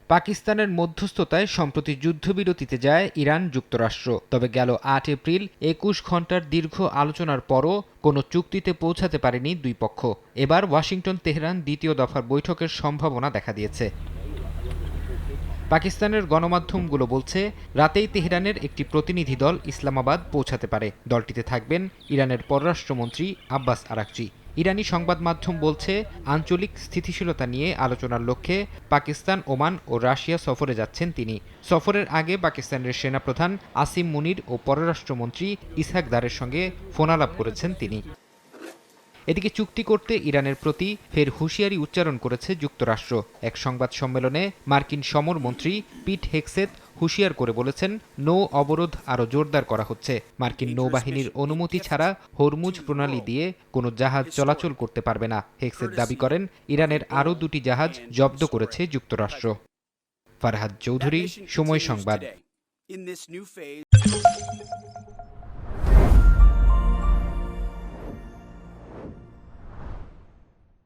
পাকিস্তানের মধ্যস্থতায় সম্প্রতি যুদ্ধবিরতিতে যায় ইরান যুক্তরাষ্ট্র। তবে গেল ৮ এপ্রিল ২১ ঘণ্টার দীর্ঘ আলোচনার পরও কোনো চুক্তিতে পৌঁছাতে পারেনি দুই পক্ষ। এবার ওয়াশিংটন তেহরান দ্বিতীয় দফার বৈঠকের সম্ভাবনা দেখা দিয়েছে। পাকিস্তানের গণমাধ্যমগুলো বলছে, রাতেই তেহরানের একটি প্রতিনিধি দল ইসলামাবাদ পৌঁছাতে পারে। দলটিতে থাকবেন ইরানের পররাষ্ট্রমন্ত্রী আব্বাস আরাকচি। ইরানি সংবাদ মাধ্যম বলছে, আঞ্চলিক স্থিতিশীলতা নিয়ে আলোচনার লক্ষ্যে পাকিস্তান, ওমান ও রাশিয়া সফরে যাচ্ছেন তিনি। সফরের আগে পাকিস্তানের সেনাপ্রধান আসিম মুনির ও পররাষ্ট্রমন্ত্রী ইসহাক দারের সঙ্গে ফোনালাপ করেছেন তিনি। এদিকে চুক্তি করতে ইরানের প্রতি ফের হুঁশিয়ারি উচ্চারণ করেছে যুক্তরাষ্ট্র। এক সংবাদ সম্মেলনে মার্কিন সমরমন্ত্রী পিট হেগসেথ হুঁশিয়ার করে বলেছেন, নৌ অবরোধ আরও জোরদার করা হচ্ছে। মার্কিন নৌবাহিনীর অনুমতি ছাড়া হরমুজ প্রণালী দিয়ে কোনো জাহাজ চলাচল করতে পারবে না। হেগসেথ দাবি করেন, ইরানের আরও দুটি জাহাজ জব্দ করেছে যুক্তরাষ্ট্র। ফারহাদ চৌধুরী, সময় সংবাদ।